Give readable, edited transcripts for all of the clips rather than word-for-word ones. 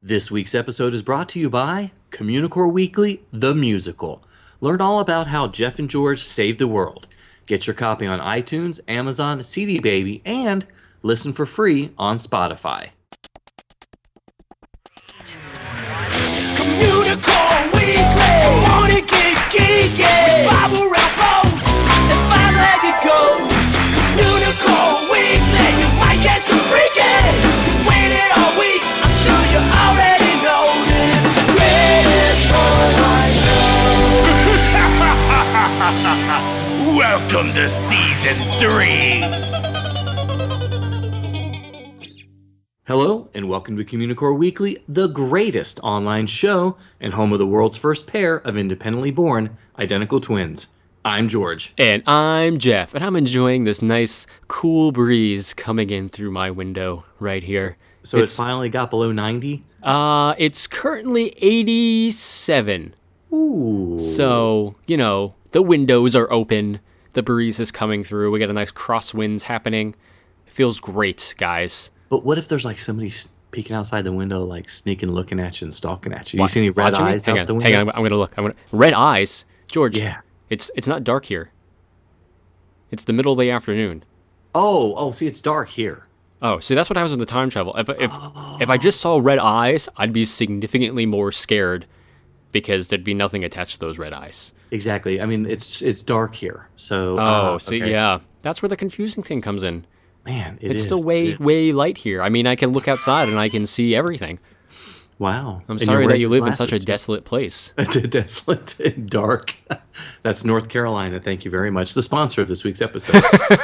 This week's episode is brought to you by Communicore Weekly, the musical. Learn all about how Jeff and George saved the world. Get your copy on iTunes, Amazon, CD Baby, and listen for free on Spotify. Communicore Weekly, wanna get geeky, five around boats and five-legged goats. Communicore Weekly, you might get some freaky. Waited all week, I'm sure you already know this. Greatest online show. Welcome to season 3. Hello, and welcome to Communicore Weekly, the greatest online show and home of the world's first pair of independently born identical twins. I'm George. And I'm Jeff, and I'm enjoying this nice, cool breeze coming in through my window right here. So it finally got below 90? It's currently 87. Ooh. So, the windows are open, the breeze is coming through, we got a nice crosswinds happening. It feels great, guys. But what if there's like somebody peeking outside the window, like sneaking, looking at you and stalking at you? What? You see any red Watching me? eyes out the window? Hang on, I'm gonna look. Red eyes? George, Yeah. It's not dark here. It's the middle of the afternoon. See, it's dark here. Oh, see, that's what happens with the time travel. If I just saw red eyes, I'd be significantly more scared because there'd be nothing attached to those red eyes. Exactly. I mean, it's dark here, so... okay. Yeah. That's where the confusing thing comes in. Man, It's still way light here. I mean, I can look outside and I can see everything. Wow. I'm And sorry you're that you wearing live in such a glasses, desolate place. too. Desolate and dark. That's North Carolina. Thank you very much. The sponsor of this week's episode.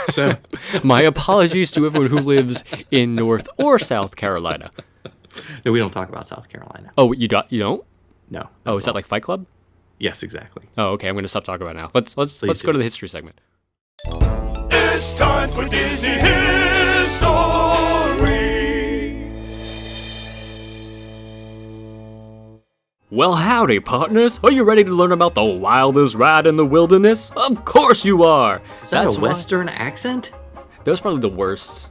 So, My apologies to everyone who lives in North or South Carolina. no, we don't talk about South Carolina. Oh, you don't? No. Oh, is that like Fight Club? Yes, exactly. Oh, okay. I'm going to stop talking about it now. Let's go do. to the history segment. It's time for Disney History. Well, howdy, partners. Are you ready to learn about the wildest ride in the wilderness? Of course you are. Is that That's a why- Western accent? That was probably the worst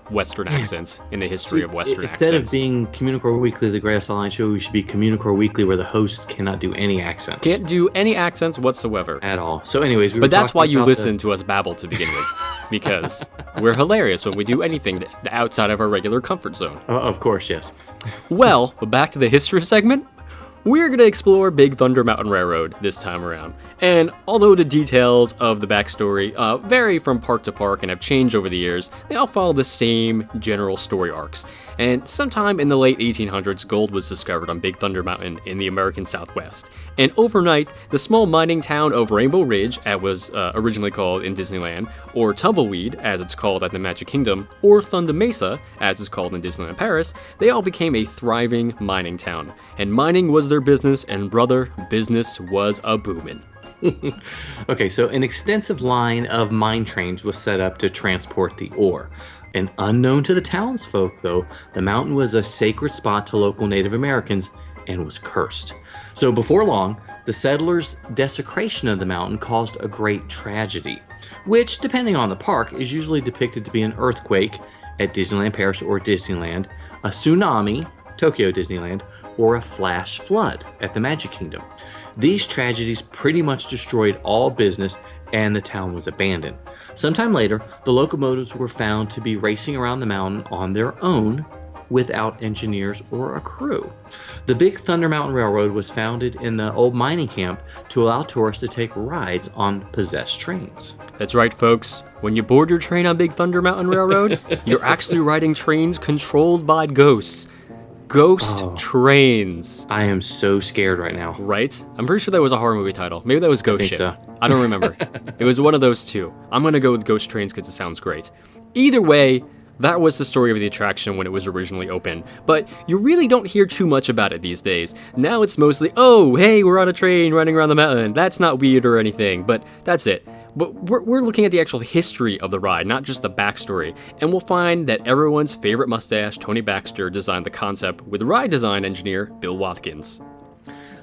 Western accent in the history of Western Instead accents. of being Communicore Weekly, the greatest online show, we should be Communicore Weekly, where the host cannot do any accents. Can't do any accents whatsoever. At all. So anyways, we were But that's why talking you about listen to us babble to begin with. Because we're hilarious when we do anything outside of our regular comfort zone. Of course, yes. Well, back to the history segment. We're going to explore Big Thunder Mountain Railroad this time around. And although the details of the backstory vary from park to park and have changed over the years, they all follow the same general story arcs. And sometime in the late 1800s, gold was discovered on Big Thunder Mountain in the American Southwest. And overnight, the small mining town of Rainbow Ridge, as was originally called in Disneyland, or Tumbleweed, as it's called at the Magic Kingdom, or Thunder Mesa, as it's called in Disneyland Paris, they all became a thriving mining town. And mining was their business, and brother, business was a boomin'. Okay, so an extensive line of mine trains was set up to transport the ore. And unknown to the townsfolk, though, the mountain was a sacred spot to local Native Americans and was cursed. So before long, the settlers' desecration of the mountain caused a great tragedy, which, depending on the park, is usually depicted to be an earthquake at Disneyland Paris or Disneyland, a tsunami, Tokyo Disneyland, or a flash flood at the Magic Kingdom. These tragedies pretty much destroyed all business and the town was abandoned. Sometime later, the locomotives were found to be racing around the mountain on their own without engineers or a crew. The Big Thunder Mountain Railroad was founded in the old mining camp to allow tourists to take rides on possessed trains. That's right, folks. When you board your train on Big Thunder Mountain Railroad, you're actually riding trains controlled by ghosts. Ghost trains. I am so scared right now. Right? I'm pretty sure that was a horror movie title. Maybe that was Ghost think Ship. so. I don't remember. It was one of those two. I'm going to go with Ghost Trains because it sounds great. Either way, that was the story of the attraction when it was originally open. But you really don't hear too much about it these days. Now it's mostly, oh, hey, we're on a train running around the mountain. That's not weird or anything, but that's it. But we're looking at the actual history of the ride, not just the backstory, and we'll find that everyone's favorite mustache, Tony Baxter, designed the concept with ride design engineer Bill Watkins.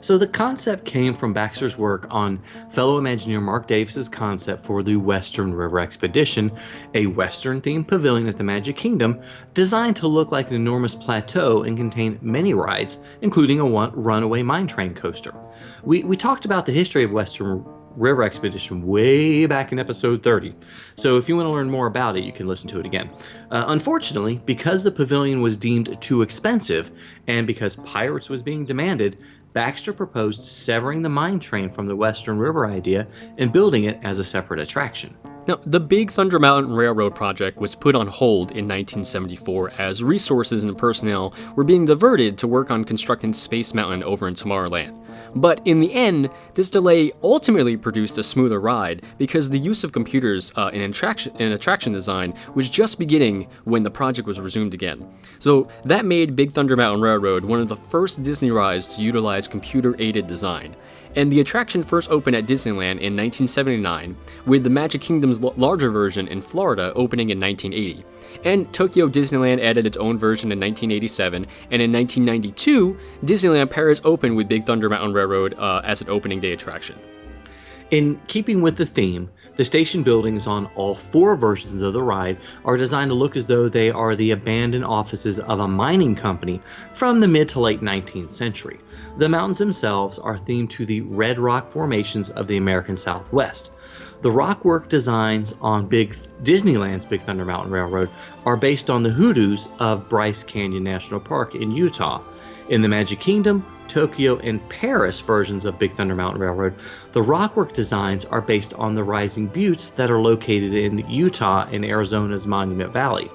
So the concept came from Baxter's work on fellow Imagineer Mark Davis's concept for the Western River Expedition, a Western-themed pavilion at the Magic Kingdom designed to look like an enormous plateau and contain many rides, including a runaway mine train coaster. We talked about the history of Western River Expedition way back in episode 30. So if you want to learn more about it, you can listen to it again. Unfortunately, because the pavilion was deemed too expensive and because Pirates was being demanded, Baxter proposed severing the mine train from the Western River idea and building it as a separate attraction. Now, the Big Thunder Mountain Railroad project was put on hold in 1974 as resources and personnel were being diverted to work on constructing Space Mountain over in Tomorrowland. But in the end, this delay ultimately produced a smoother ride because the use of computers in attraction design was just beginning when the project was resumed again. So that made Big Thunder Mountain Railroad one of the first Disney rides to utilize computer-aided design. And the attraction first opened at Disneyland in 1979, with the Magic Kingdom's larger version in Florida opening in 1980. And Tokyo Disneyland added its own version in 1987, and in 1992, Disneyland Paris opened with Big Thunder Mountain Railroad as an opening day attraction. In keeping with the theme, the station buildings on all 4 versions of the ride are designed to look as though they are the abandoned offices of a mining company from the mid to late 19th century. The mountains themselves are themed to the red rock formations of the American Southwest. The rockwork designs on Disneyland's Big Thunder Mountain Railroad are based on the hoodoos of Bryce Canyon National Park in Utah. In the Magic Kingdom, Tokyo, and Paris versions of Big Thunder Mountain Railroad, the rockwork designs are based on the rising buttes that are located in Utah and Arizona's Monument Valley.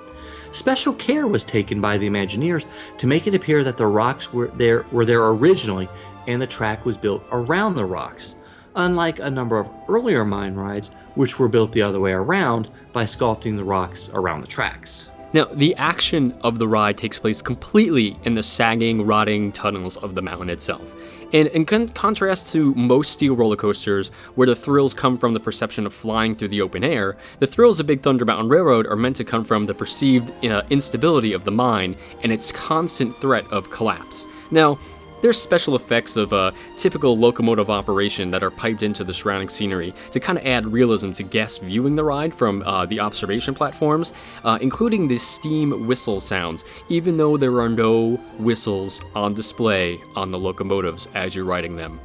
Special care was taken by the Imagineers to make it appear that the rocks were there originally and the track was built around the rocks, unlike a number of earlier mine rides which were built the other way around by sculpting the rocks around the tracks. Now, the action of the ride takes place completely in the sagging, rotting tunnels of the mountain itself. And in contrast to most steel roller coasters, where the thrills come from the perception of flying through the open air, the thrills of Big Thunder Mountain Railroad are meant to come from the perceived instability of the mine and its constant threat of collapse. Now, there's special effects of typical locomotive operation that are piped into the surrounding scenery to kind of add realism to guests viewing the ride from the observation platforms, including the steam whistle sounds, even though there are no whistles on display on the locomotives as you're riding them.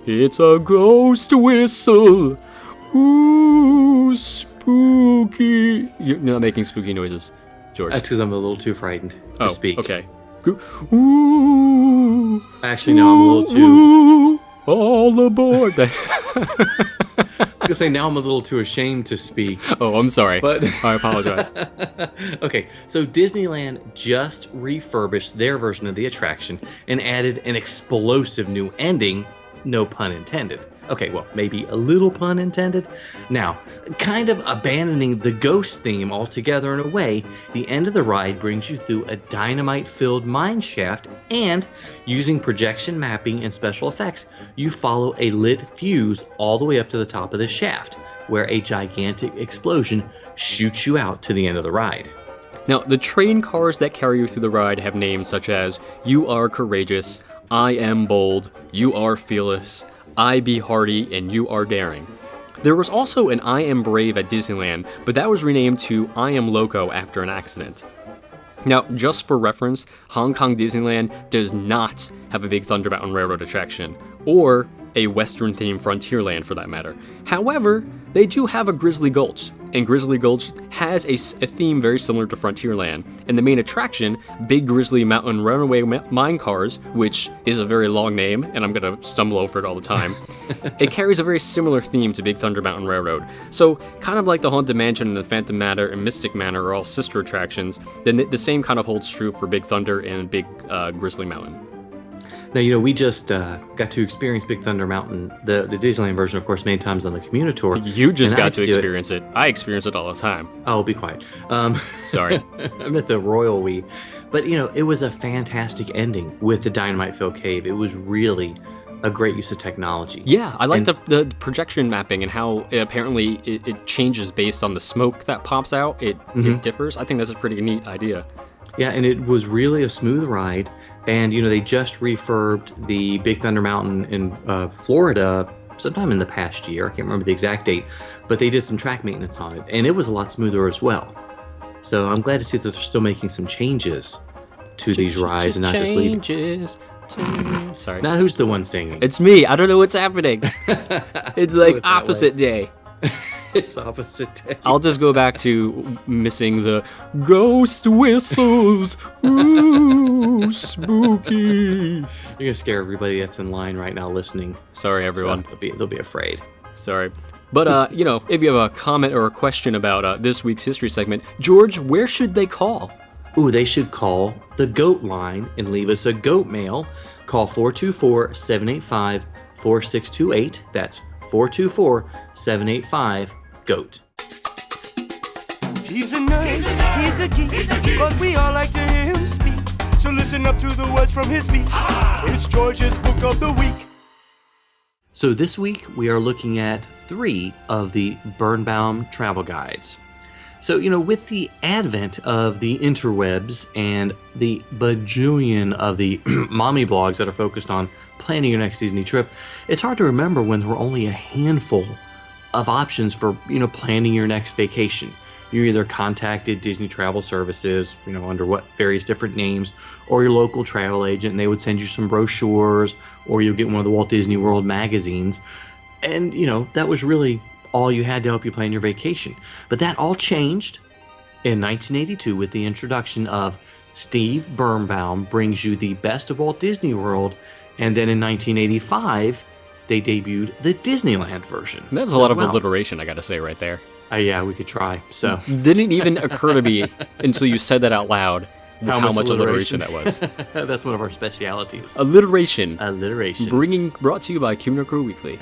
It's a ghost whistle. Ooh, spooky. You're not making spooky noises, George. That's because I'm a little too frightened to speak. Okay. Ooh, actually, no, I'm a little too... all aboard. I was going to say, now I'm a little too ashamed to speak. Oh, I'm sorry. But I apologize. Okay, so Disneyland just refurbished their version of the attraction and added an explosive new ending, no pun intended. Okay, well, maybe a little pun intended. Now, kind of abandoning the ghost theme altogether in a way, the end of the ride brings you through a dynamite-filled mine shaft, and using projection mapping and special effects, you follow a lit fuse all the way up to the top of the shaft, where a gigantic explosion shoots you out to the end of the ride. Now, the train cars that carry you through the ride have names such as You Are Courageous, I Am Bold, You Are Fearless, I Be Hardy, and You Are Daring. There was also an I Am Brave at Disneyland, but that was renamed to I Am Loco after an accident. Now, just for reference, Hong Kong Disneyland does not have a Big Thunder Mountain Railroad attraction, or a Western-themed Frontierland for that matter. However, they do have a Grizzly Gulch, and Grizzly Gulch has a theme very similar to Frontierland. And the main attraction, Big Grizzly Mountain Runaway Mine Cars, which is a very long name, and I'm going to stumble over it all the time, it carries a very similar theme to Big Thunder Mountain Railroad. So, kind of like the Haunted Mansion and the Phantom Manor and Mystic Manor are all sister attractions, then the same kind of holds true for Big Thunder and Big Grizzly Mountain. Now, we just got to experience Big Thunder Mountain, the Disneyland version, of course, many times on the Communicore. You just got to experience it. I experience it all the time. Oh, be quiet. Sorry. I'm at the Royal We. But, it was a fantastic ending with the Dynamite-filled cave. It was really a great use of technology. Yeah, I like the projection mapping and how apparently it changes based on the smoke that pops out. It differs. I think that's a pretty neat idea. Yeah, and it was really a smooth ride. And, they just refurbed the Big Thunder Mountain in Florida sometime in the past year. I can't remember the exact date, but they did some track maintenance on it, and it was a lot smoother as well. So I'm glad to see that they're still making some changes to these rides and not just leaving. Sorry. Now who's the one singing? It's me. I don't know what's happening. It's like opposite day. It's opposite day. I'll just go back to missing the ghost whistles. Ooh, spooky. You're gonna scare everybody that's in line right now listening. Sorry, everyone. So they'll be afraid. Sorry. But, if you have a comment or a question about this week's history segment, George, where should they call? Ooh, they should call the GOAT line and leave us a GOAT mail. Call 424-785-4628. That's 424-785-GOAT. He's a nerd, he's a geek, but we all like to hear him speak. So listen up to the words from his speech. It's George's Book of the Week. So this week we are looking at 3 of the Birnbaum travel guides. So, with the advent of the interwebs and the bajillion of the mommy blogs that are focused on planning your next Disney trip, it's hard to remember when there were only a handful of options for, planning your next vacation. You either contacted Disney Travel Services, under what various different names, or your local travel agent, and they would send you some brochures, or you'll get one of the Walt Disney World magazines. And, that was really all you had to help you plan your vacation. But that all changed in 1982 with the introduction of Steve Birnbaum Brings You the Best of Walt Disney World, and then in 1985, they debuted the Disneyland version. There's a lot of alliteration, I gotta say, right there. Yeah, we could try. So didn't even occur to me until you said that out loud how much alliteration that was. That's one of our specialities. Alliteration. Brought to you by Communicore Weekly.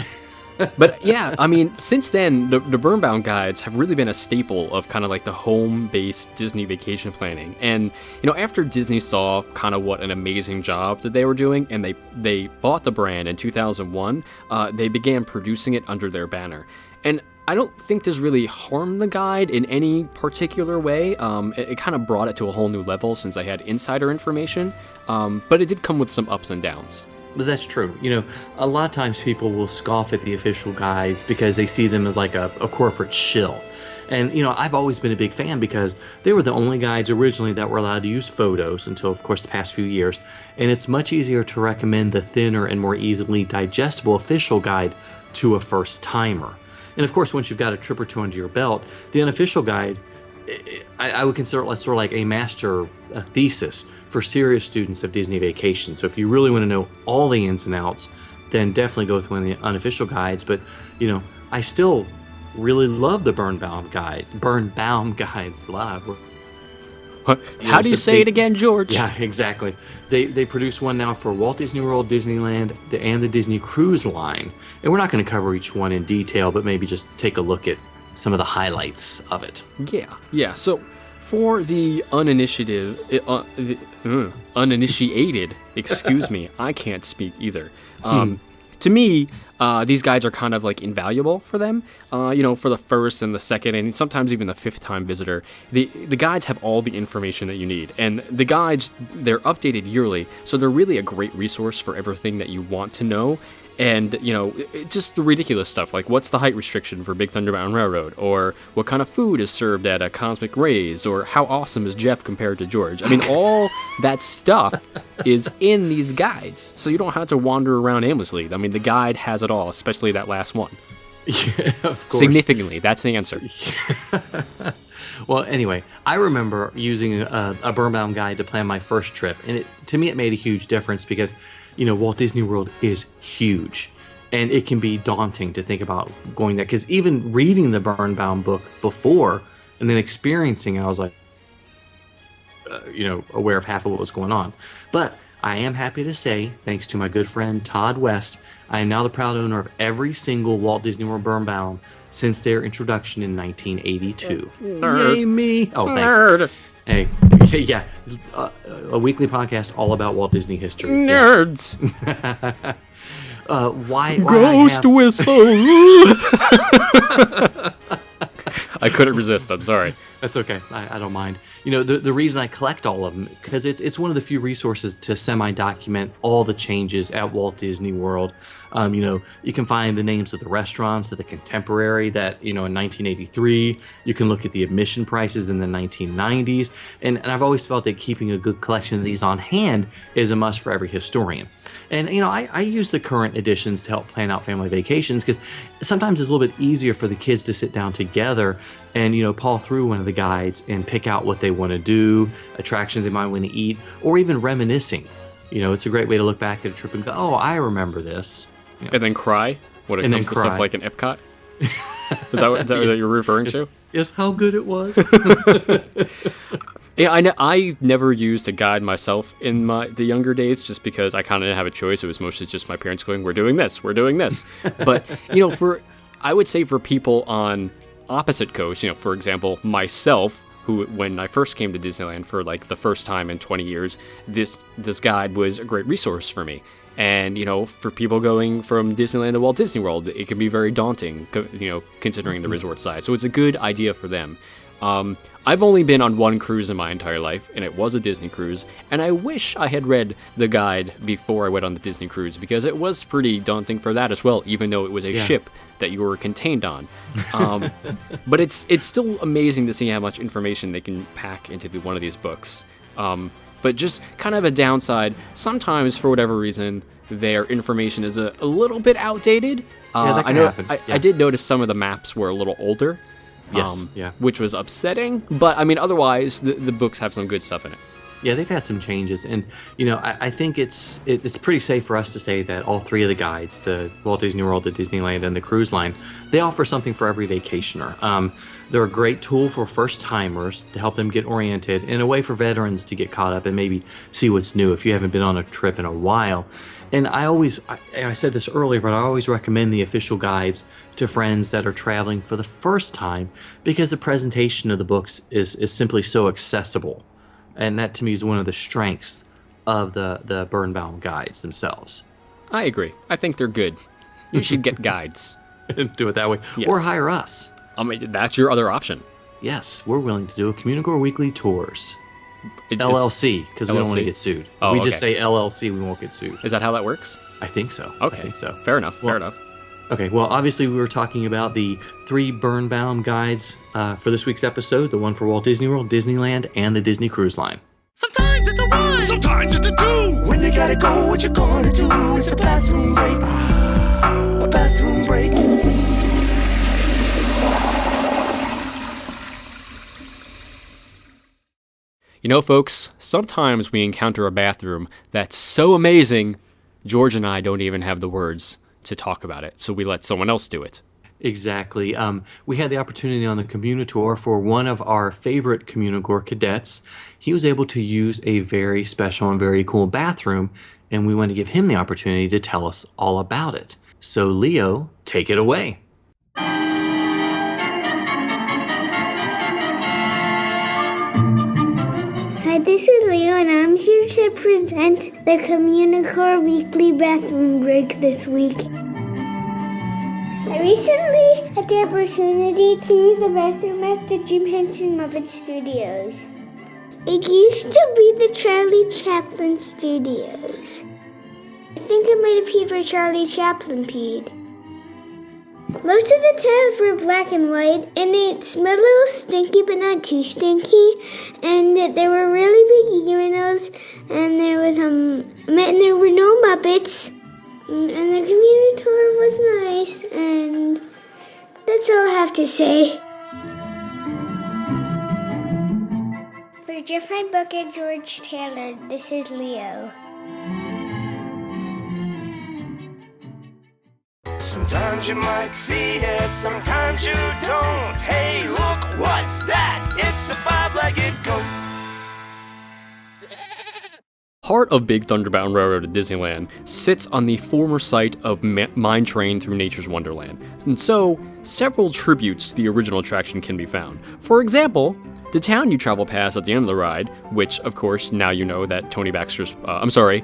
But yeah, I mean, since then, the Birnbaum Guides have really been a staple of kind of like the home-based Disney vacation planning. And, after Disney saw kind of what an amazing job that they were doing, and they bought the brand in 2001, they began producing it under their banner. And I don't think this really harmed the guide in any particular way. It kind of brought it to a whole new level since I had insider information, but it did come with some ups and downs. That's true. A lot of times people will scoff at the official guides because they see them as like a corporate shill. And, I've always been a big fan because they were the only guides originally that were allowed to use photos until, of course, the past few years. And it's much easier to recommend the thinner and more easily digestible official guide to a first-timer. And, of course, once you've got a trip or two under your belt, the unofficial guide, I would consider it sort of like a thesis for serious students of Disney Vacation. So if you really want to know all the ins and outs, then definitely go with one of the unofficial guides. But, I still really love the Birnbaum Guides. Blah. How do you say it again, George? Yeah, exactly. They produce one now for Walt Disney World, Disneyland, and the Disney Cruise Line. And we're not going to cover each one in detail, but maybe just take a look at some of the highlights of it. Yeah. So for the uninitiated, excuse me, I can't speak either. To me, these guides are kind of like invaluable for them. For the first and the second and sometimes even the 5th time visitor, the guides have all the information that you need. And the guides, they're updated yearly, so they're really a great resource for everything that you want to know. And, just the ridiculous stuff, like what's the height restriction for Big Thunder Mountain Railroad, or what kind of food is served at a Cosmic Rays, or how awesome is Jeff compared to George. I mean, all that stuff is in these guides, so you don't have to wander around aimlessly. I mean, the guide has it all, especially that last one. Yeah, of course. Significantly, that's the answer. Well, anyway, I remember using a Birnbaum guide to plan my first trip, and to me it made a huge difference because, Walt Disney World is huge, and it can be daunting to think about going there, because even reading the Birnbaum book before and then experiencing it, I was like, aware of half of what was going on. But I am happy to say, thanks to my good friend Todd West, I am now the proud owner of every single Walt Disney World Birnbaum since their introduction in 1982. Nerd. Yay me! Oh, thanks. Nerd. Hey, yeah, a weekly podcast all about Walt Disney history. Nerds. Why Ghost whistle. I couldn't resist. I'm sorry. That's okay. I don't mind. The reason I collect all of them, because it's one of the few resources to semi-document all the changes at Walt Disney World. You can find the names of the restaurants that are contemporary that, in 1983. You can look at the admission prices in the 1990s. And I've always felt that keeping a good collection of these on hand is a must for every historian. And, I use the current editions to help plan out family vacations because sometimes it's a little bit easier for the kids to sit down together and, paw through one of the guides and pick out what they want to do, attractions they might want to eat, or even reminiscing. It's a great way to look back at a trip and go, oh, I remember this. And then cry when it comes to stuff like an Epcot? Is that what you're referring to? Yes, how good it was. Yeah, I never used a guide myself in the younger days just because I kind of didn't have a choice. It was mostly just my parents going, we're doing this. But, I would say for people on opposite coasts, for example, myself, who, when I first came to Disneyland for like the first time in 20 years, this guide was a great resource for me. And, for people going from Disneyland to Walt Disney World, it can be very daunting, considering the resort size. So it's a good idea for them. I've only been on one cruise in my entire life, and it was a Disney cruise, and I wish I had read the guide before I went on the Disney cruise, because it was pretty daunting for that as well, even though it was a ship that you were contained on. But it's still amazing to see how much information they can pack into one of these books. But just kind of a downside, sometimes for whatever reason, their information is a little bit outdated. That can happen. I did notice some of the maps were a little older. Yes, which was upsetting, but otherwise the books have some good stuff in it. Yeah, they've had some changes, and I think it's pretty safe for us to say that all three of the guides, the Walt Disney World, the Disneyland, and the cruise line, they offer something for every vacationer. They're a great tool for first-timers to help them get oriented, and a way for veterans to get caught up and maybe see what's new if you haven't been on a trip in a while. And I said this earlier, but I always recommend the official guides to friends that are traveling for the first time because the presentation of the books is simply so accessible. And that to me is one of the strengths of the Birnbaum Guides themselves. I agree. I think they're good. You should get guides. Do it that way. Yes. Or hire us. That's your other option. Yes, we're willing to do a Communicore Weekly Tours. LLC, because we don't want to get sued. If we just say LLC, we won't get sued. Is that how that works? I think so. Okay. I think so. Fair enough. Okay, well, obviously we were talking about the 3 Birnbaum Guides for this week's episode, the one for Walt Disney World, Disneyland, and the Disney Cruise Line. Sometimes it's a 1, sometimes it's a 2. When you gotta go, what you gonna do? It's a bathroom break. A bathroom break. Folks, sometimes we encounter a bathroom that's so amazing, George and I don't even have the words to talk about it, so we let someone else do it. Exactly. We had the opportunity on the Communicore for one of our favorite Communicore cadets. He was able to use a very special and very cool bathroom, and we want to give him the opportunity to tell us all about it. So, Leo, take it away. Hi, this is Leo, and I'm here to present the Communicore Weekly Bathroom Break this week. I recently had the opportunity to use the bathroom at the Jim Henson Studios. It used to be the Charlie Chaplin Studios. I think it might have peed where Charlie Chaplin peed. Most of the tubs were black and white, and it smelled a little stinky, but not too stinky. And there were really big urinals, and there were no Muppets, and the community tour was nice, and that's all I have to say. For Jeff Heinbuck and George Taylor, this is Leo. Sometimes you might see it, sometimes you don't. Hey, look, what's that? It's a 5-legged goat. Part of Big Thunder Mountain Railroad at Disneyland sits on the former site of Mine Train Through Nature's Wonderland, and so several tributes to the original attraction can be found. For example, The town you travel past at the end of the ride, which, of course, now you know that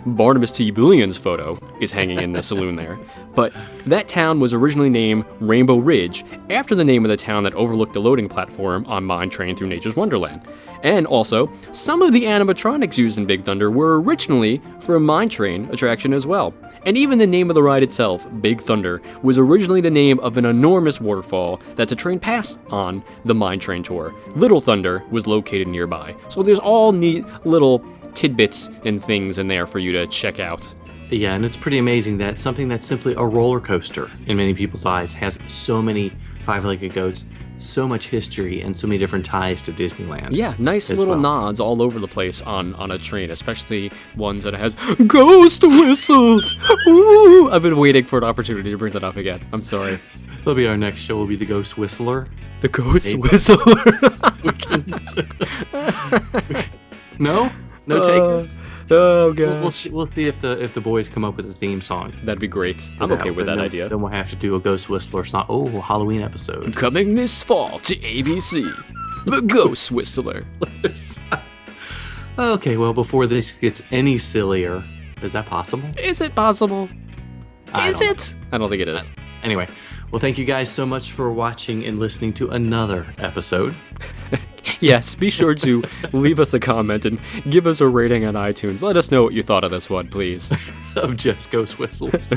Barnabas T. Billion's photo is hanging in the saloon there. But that town was originally named Rainbow Ridge, after the name of the town that overlooked the loading platform on Mine Train Through Nature's Wonderland. And also, some of the animatronics used in Big Thunder were originally for a Mine Train attraction as well. And even the name of the ride itself, Big Thunder, was originally the name of an enormous waterfall that the train passed on the Mine Train tour. Little Thunder was located nearby. So there's all neat little tidbits and things in there for you to check out. Yeah, and it's pretty amazing that something that's simply a roller coaster in many people's eyes has so many five-legged goats, so much history, and so many different ties to Disneyland. Yeah, nice little nods all over the place on a train, especially ones that has ghost whistles. Ooh, I've been waiting for an opportunity to bring that up again. I'm sorry. That'll be our next show. Will be the Ghost Whistler. The Ghost Whistler. No takers. Oh god. We'll see if the boys come up with a theme song. That'd be great. I'm okay with that idea. Then we'll have to do a Ghost Whistler song. Oh, Halloween episode. Coming this fall to ABC, the Ghost Whistler. Okay, well, before this gets any sillier, is that possible? Is it possible? I don't know. I don't think it is. Anyway, well, thank you guys so much for watching and listening to another episode. Yes, be sure to leave us a comment and give us a rating on iTunes. Let us know what you thought of this one, please. Of Jeff's Ghost Whistles.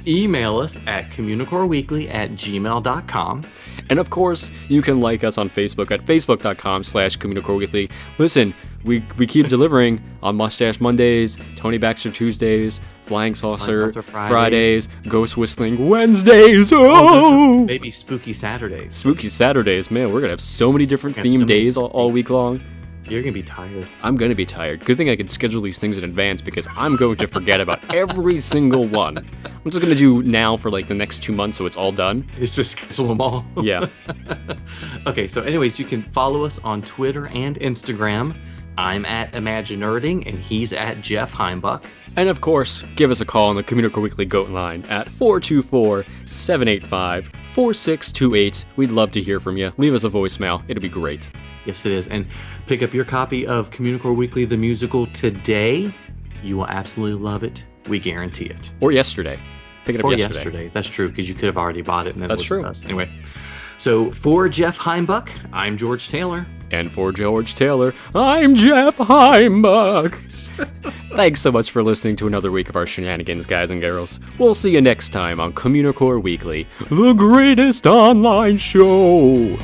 Email us at communicoreweekly@gmail.com. And of course, you can like us on Facebook at facebook.com/Communicore Weekly. Listen, we keep delivering on Mustache Mondays, Tony Baxter Tuesdays, Flying Saucer Fridays, Ghost Whistling Wednesdays. Oh! Maybe Spooky Saturdays. Spooky Saturdays, man. We're going to have so many different themed days all week long. You're going to be tired. I'm going to be tired. Good thing I can schedule these things in advance because I'm going to forget about every single one. I'm just going to do now for like the next 2 months so it's all done. It's just schedule them all. Yeah. Okay, so anyways, you can follow us on Twitter and Instagram. I'm at Imaginerding and he's at Jeff Heimbuck. And of course, give us a call on the Communicore Weekly Goat line at 424-785-4628. We'd love to hear from you. Leave us a voicemail. It'll be great. Yes, it is. And pick up your copy of Communicore Weekly, the musical, today. You will absolutely love it. We guarantee it. Or yesterday. Pick it up yesterday. That's true, because you could have already bought it and then That's listened true. to us. Anyway, so for Jeff Heimbuck, I'm George Taylor. And for George Taylor, I'm Jeff Heimbuck. Thanks so much for listening to another week of our shenanigans, guys and girls. We'll see you next time on Communicore Weekly, the greatest online show.